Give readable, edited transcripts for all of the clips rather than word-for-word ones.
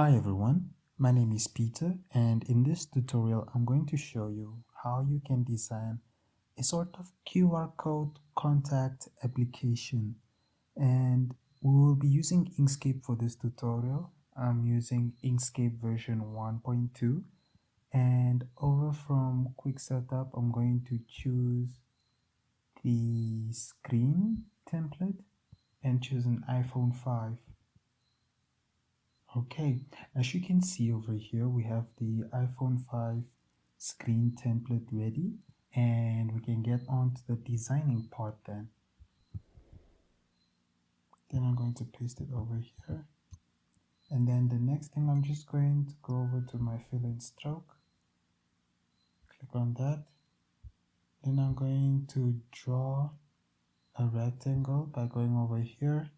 Hi everyone, my name is Peter, and in this tutorial I'm going to show you how you can design a sort of QR code contact application, and we will be using Inkscape for this tutorial. I'm using Inkscape version 1.2, and over from quick setup I'm going to choose the screen template and choose an iPhone 5. Okay, as you can see over here, we have the iPhone 5 screen template ready, and we can get on to the designing part then. Then I'm going to paste it over here. And then the next thing, I'm just going to go over to my fill and stroke. Click on that. Then I'm going to draw a rectangle by going over here.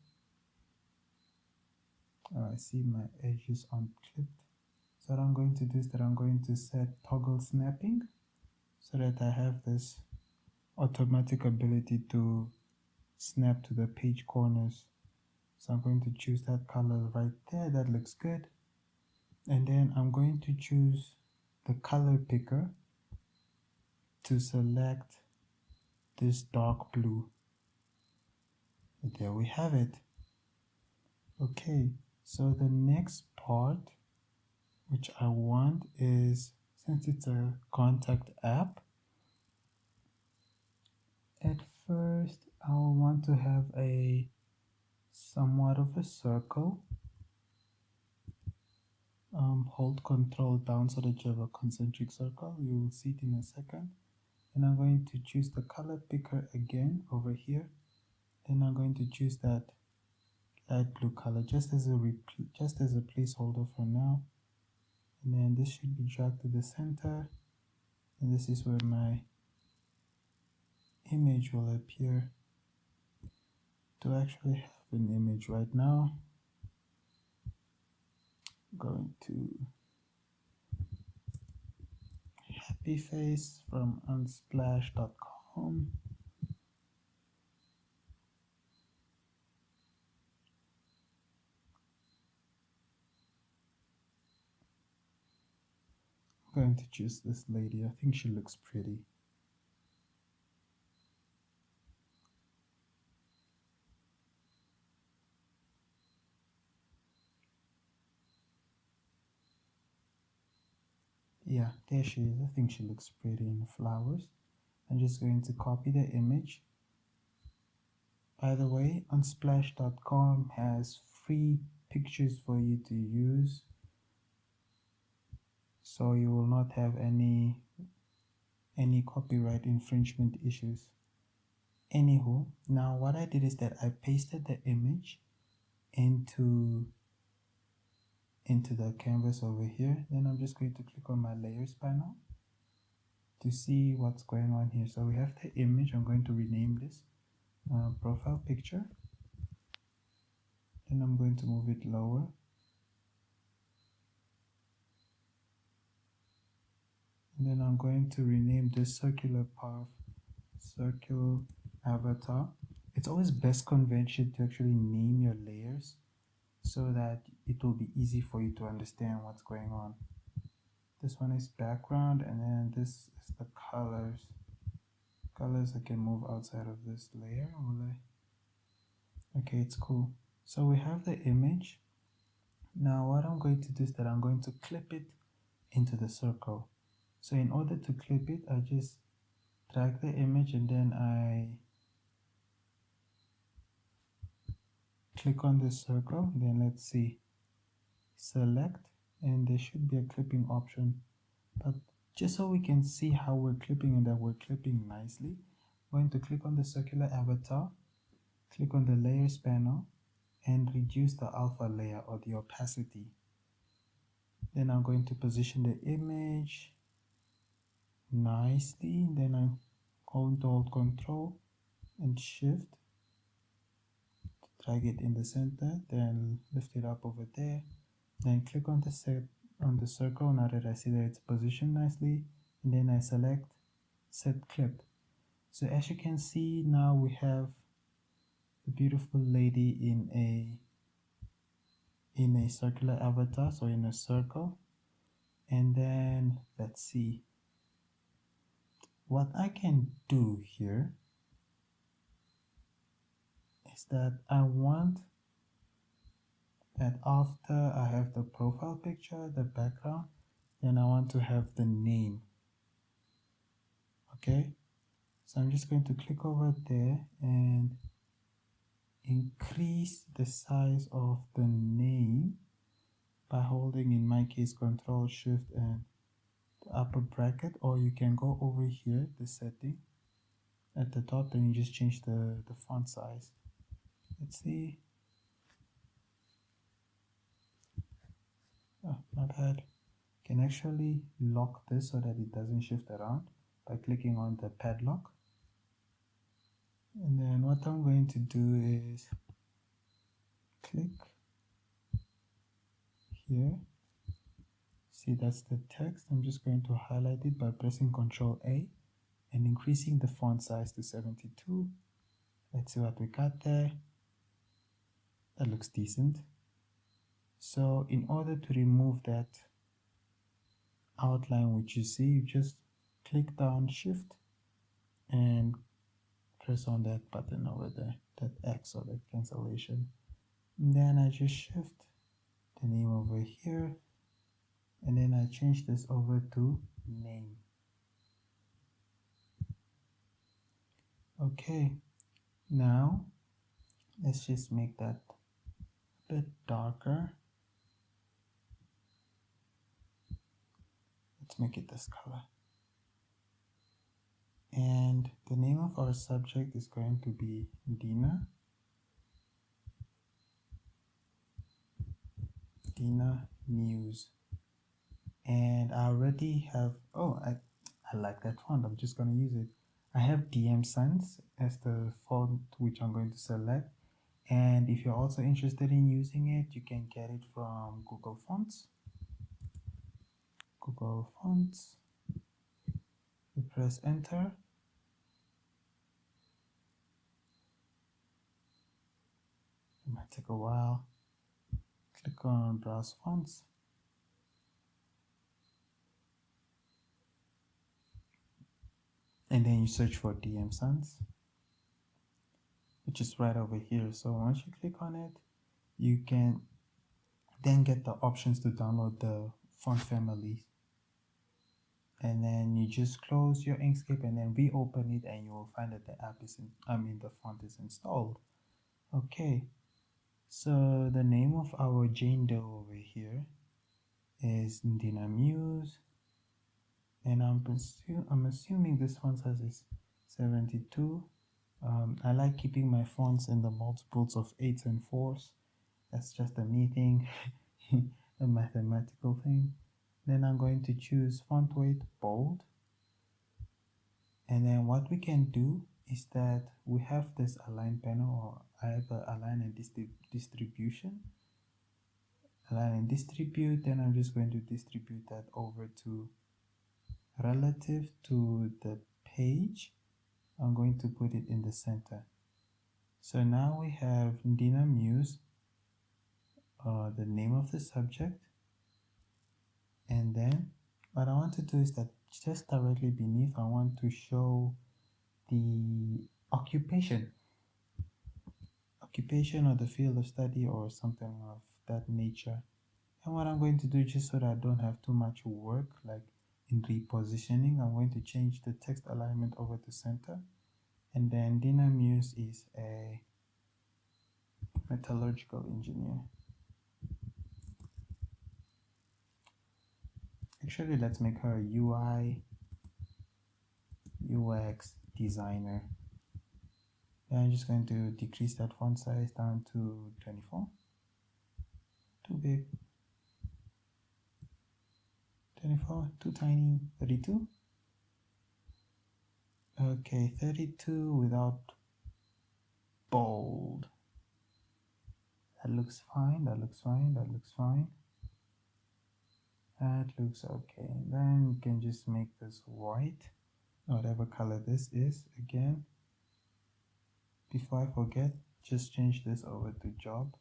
I see my edges unclipped. So what I'm going to do is that I'm going to set toggle snapping, so that I have this automatic ability to snap to the page corners. So I'm going to choose that color right there. That looks good. And then I'm going to choose the color picker to select this dark blue. And there we have it. Okay, so the next part which I want is, since it's a contact app, at first I will want to have a somewhat of a circle. Hold control down so that you have a concentric circle. You will see it in a second. And I'm going to choose the color picker again over here. Then I'm going to choose that light blue color just as a placeholder for now. And then this should be dragged to the center. And this is where my image will appear. To actually have an image right now, I'm going to happy face from unsplash.com. I'm going to choose this lady. I think she looks pretty. Yeah, there she is. I think she looks pretty in the flowers. I'm just going to copy the image. By the way, unsplash.com has free pictures for you to use, so you will not have any copyright infringement issues. Anywho, now what I did is that I pasted the image into the canvas over here. Then I'm just going to click on my layers panel to see what's going on here. So we have the image. I'm going to rename this profile picture. Then I'm going to move it lower. And then I'm going to rename this circular path circle avatar. It's always best convention to actually name your layers so that it will be easy for you to understand what's going on. This one is background, and then this is the colors. Colors I can move outside of this layer. Okay, it's cool. So we have the image. Now what I'm going to do is that I'm going to clip it into the circle. So in order to clip it, I just drag the image and then I click on the circle. Then let's see, select, and there should be a clipping option. But just so we can see how we're clipping and that we're clipping nicely, I'm going to click on the circular avatar, click on the layers panel, and reduce the alpha layer or the opacity. Then I'm going to position the image nicely. Then I'm going to hold Control and Shift to drag it in the center, then lift it up over there, then click on the circle now that I see that it's positioned nicely, and then I select Set Clip. So as you can see, now we have the beautiful lady in a in a circular avatar, so in a circle. And then let's see what I can do here is that I want that after I have the profile picture, the background, then I want to have the name. Okay, so I'm just going to click over there and increase the size of the name by holding, in my case, Control Shift and the upper bracket, or you can go over here, the setting at the top, then you just change the font size. Let's see. Oh, my bad. Can actually lock this so that it doesn't shift around by clicking on the padlock. And then what I'm going to do is click here. See, that's the text. I'm just going to highlight it by pressing Ctrl A and increasing the font size to 72. Let's see what we got there. That looks decent. So in order to remove that outline which you see, you just click down Shift and press on that button over there, that X or that cancellation. And then I just shift the name over here, and then I change this over to name. Okay, now let's just make that a bit darker. Let's make it this color. And the name of our subject is going to be Dina News. And I already have, oh, I like that font. I'm just going to use it. I have DM Sans as the font which I'm going to select. And if you're also interested in using it, you can get it from Google Fonts. Google Fonts. You press enter. It might take a while. Click on browse fonts. And then you search for DM Sans, which is right over here. So once you click on it, you can then get the options to download the font families. And then you just close your Inkscape and then reopen it, and you will find that the app is the font is installed. Okay, so the name of our Jane Doe over here is Dina Muse, and I'm assuming this font size is 72. I like keeping my fonts in the multiples of 8s and 4s. That's just a me thing, a mathematical thing. Then I'm going to choose font weight bold. And then what we can do is that we have this align panel, or I have a align and distribution. Align and distribute, then I'm just going to distribute that over to relative to the page. I'm going to put it in the center. So now we have Dina Muse, the name of the subject, and then what I want to do is that just directly beneath, I want to show the occupation or the field of study or something of that nature. And what I'm going to do, just so that I don't have too much work like in repositioning, I'm going to change the text alignment over to center. And then Dina Muse is a metallurgical engineer. Actually, let's make her a UI UX designer. Then I'm just going to decrease that font size down to 24. Too big. 24, too tiny. 32. Okay, 32 without bold. That looks fine, that looks fine, that looks fine. That looks okay. Then you can just make this white, whatever color this is. Again, before I forget, just change this over to job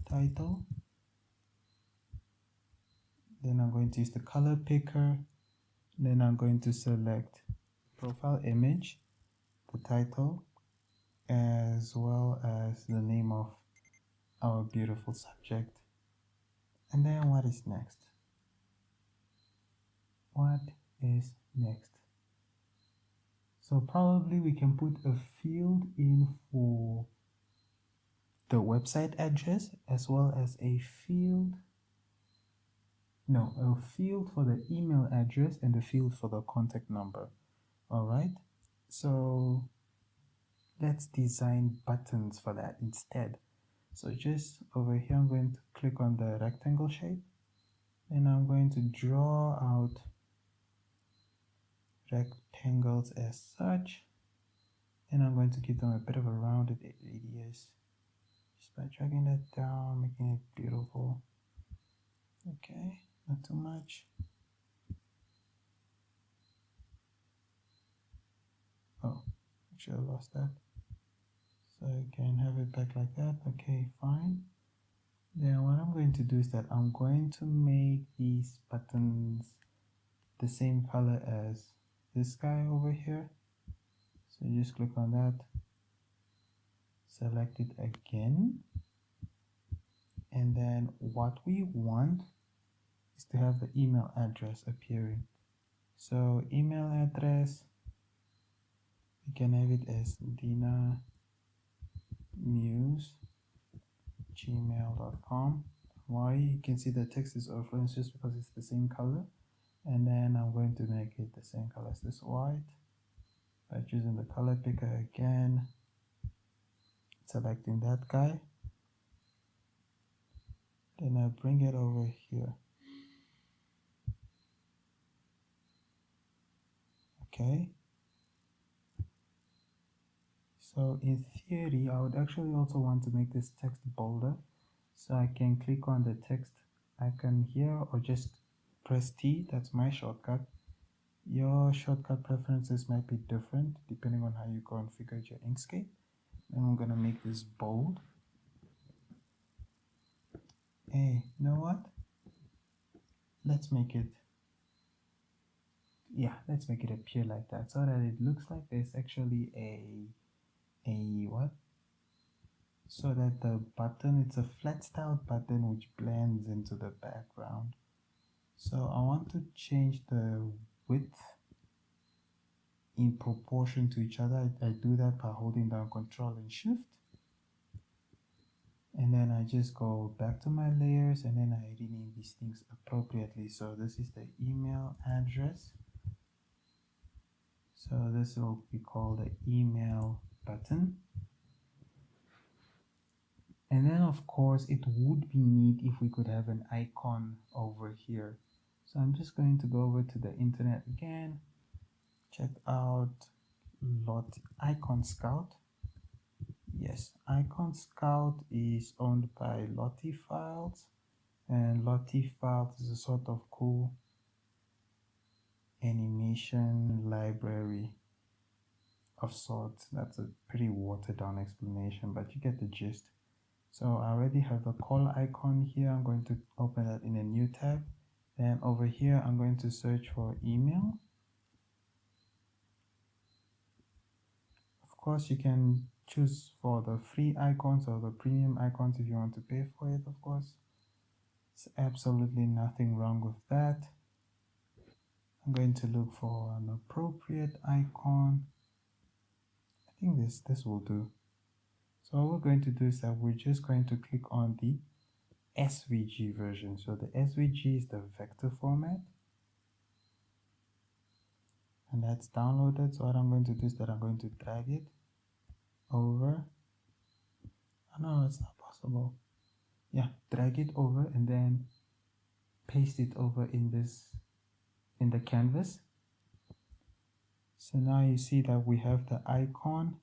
title. Then I'm going to use the color picker. Then I'm going to select profile image, the title, as well as the name of our beautiful subject. And then what is next? What is next? So probably we can put a field in for the website address, as well as a field for the email address and a field for the contact number. All right, so let's design buttons for that instead. So just over here, I'm going to click on the rectangle shape, and I'm going to draw out rectangles as such, and I'm going to give them a bit of a rounded radius just by dragging that down, making it beautiful. Okay, not too much. Oh, actually I lost that. So I can have it back like that. Okay, fine. Then what I'm going to do is that I'm going to make these buttons the same color as this guy over here. So just click on that, select it again, and then what we want is to have the email address appearing. So email address, we can have it as dinamuse@gmail.com. Why? You can see the text is overflowing just because it's the same color. And then I'm going to make it the same color as this white by choosing the color picker again, selecting that guy. Then I bring it over here. Okay. So in theory, I would actually also want to make this text bolder. So I can click on the text icon here or just press T. That's my shortcut. Your shortcut preferences might be different depending on how you configure your Inkscape. And I'm gonna make this bold. Hey, you know what? Let's make it appear like that so that it looks like there's actually a what? So that the button, it's a flat styled button which blends into the background. So I want to change the width in proportion to each other. I do that by holding down Control and Shift. And then I just go back to my layers and then I rename these things appropriately. So this is the email address. So this will be called the email button. And then of course it would be neat if we could have an icon over here. So I'm just going to go over to the internet again, check out Icon Scout. Yes, Icon Scout is owned by Lottie Files, and Lottie Files is a sort of cool animation library of sorts. That's a pretty watered down explanation, but you get the gist. So I already have the call icon here. I'm going to open that in a new tab. Then over here, I'm going to search for email. Of course, you can choose for the free icons or the premium icons if you want to pay for it, of course. There's absolutely nothing wrong with that. I'm going to look for an appropriate icon. I think this will do. So what we're going to do is that we're just going to click on the SVG version. So the SVG is the vector format, and that's downloaded. So what I'm going to do is that I'm going to drag it over. Oh, no, it's not possible. Yeah, drag it over and then paste it over in the canvas. So now you see that we have the icon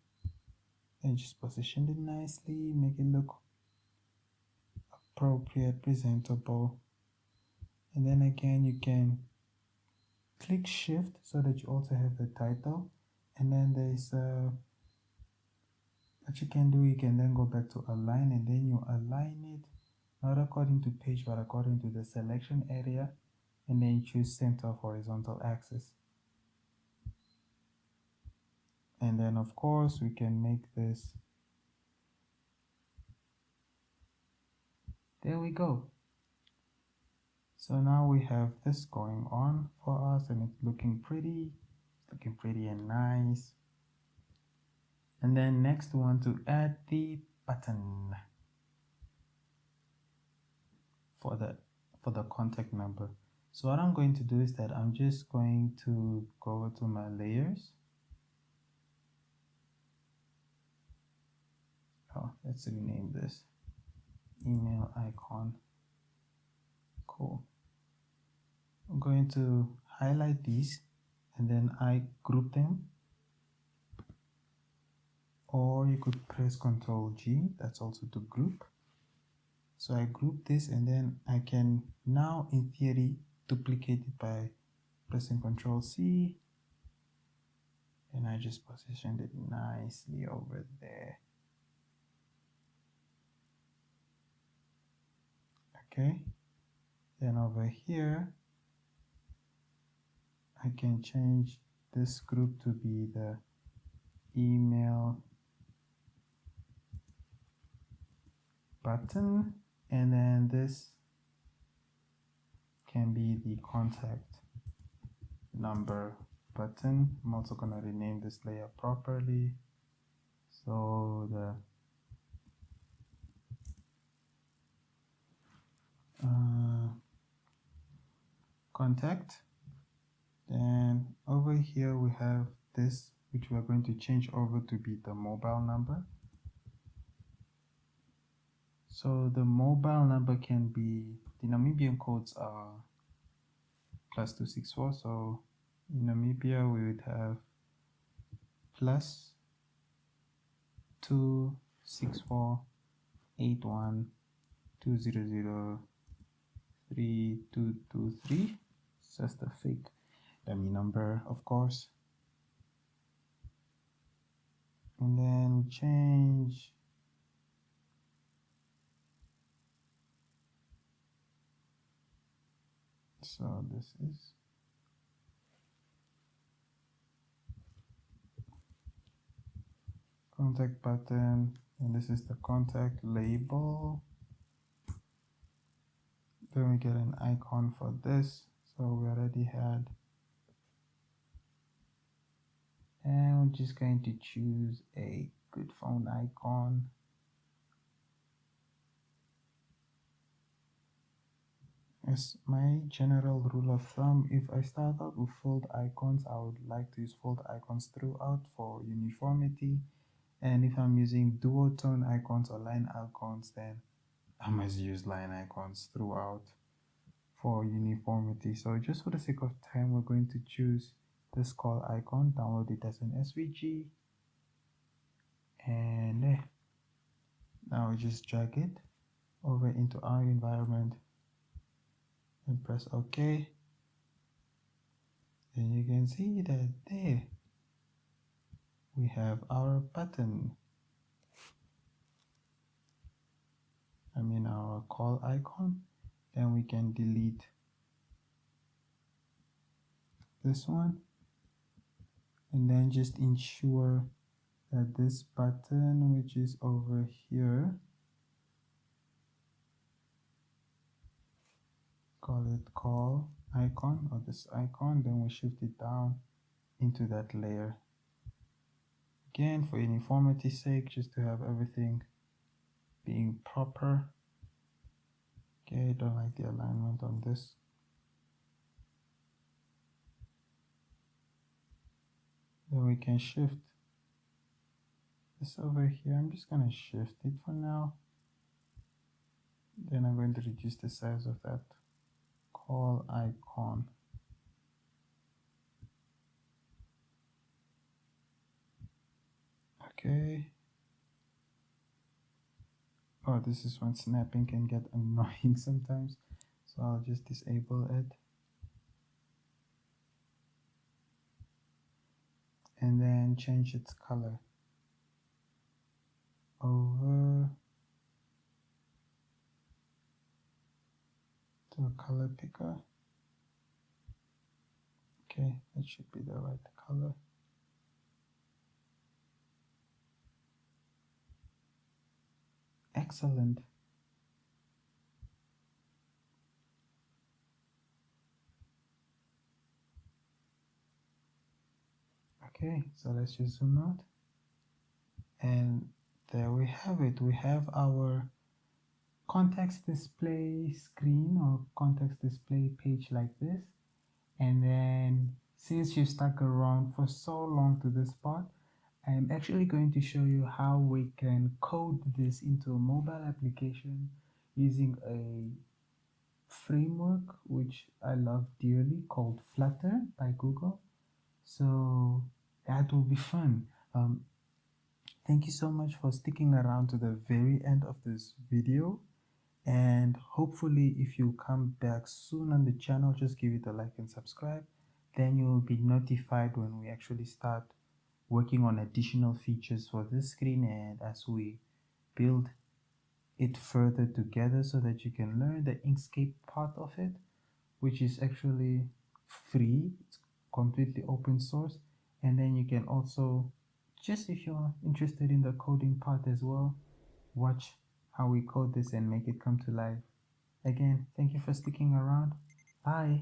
and just position it nicely, make it look appropriate, presentable. And then again, you can click shift so that you also have the title. And then there's what you can do, you can then go back to align, and then you align it not according to page but according to the selection area. and then choose center of horizontal axis. And then of course we can make this. There we go. So now we have this going on for us, and it's looking pretty. It's looking pretty and nice. And then next we want to add the button for the contact number. So what I'm going to do is that I'm just going to go over to my layers. Oh, let's rename this email icon. Cool. I'm going to highlight these and then I group them, or you could press Ctrl G, that's also to group. So I group this, and then I can now in theory duplicate it by pressing Ctrl C, and I just positioned it nicely over there. Okay, then over here I can change this group to be the email button, and then this can be the contact number button. I'm also going to rename this layer properly. So the contact. Then over here we have this, which we are going to change over to be the mobile number. So the mobile number can be, the Namibian codes are +264. So in Namibia we would have +2648120032223. It's just a fake dummy number, of course. And then change so this is contact button, and this is the contact label. Then we get an icon for this, so we already had, and we're just going to choose a good phone icon. As my general rule of thumb, if I start out with fold icons, I would like to use fold icons throughout for uniformity. And if I'm using duotone icons or line icons, then I must use line icons throughout for uniformity. So just for the sake of time, we're going to choose this call icon, download it as an SVG, and there. Now we just drag it over into our environment and press OK. Then you can see that there we have our button. Our call icon. Then we can delete this one, and then just ensure that this button, which is over here, call it call icon, or this icon, then we shift it down into that layer. Again, for uniformity's sake, just to have everything being proper. Okay, don't like the alignment on this. Then we can shift this over here. I'm just going to shift it for now. Then I'm going to reduce the size of that call icon. Okay. Oh, this is when snapping can get annoying sometimes. So I'll just disable it. And then change its color over to a color picker. Okay, that should be the right color. Excellent. Okay, so let's just zoom out. And there we have it. We have our context display screen or context display page like this. And then since you stuck around for so long to this part, I'm actually going to show you how we can code this into a mobile application using a framework which I love dearly called Flutter by Google. So that will be fun. Thank you so much for sticking around to the very end of this video. And hopefully, if you come back soon on the channel, just give it a like and subscribe. Then you will be notified when we actually start working on additional features for this screen and as we build it further together so that you can learn the Inkscape part of it, which is actually free. It's completely open source. And then you can also, just if you're interested in the coding part as well, watch how we code this and make it come to life. Again, thank you for sticking around. Bye.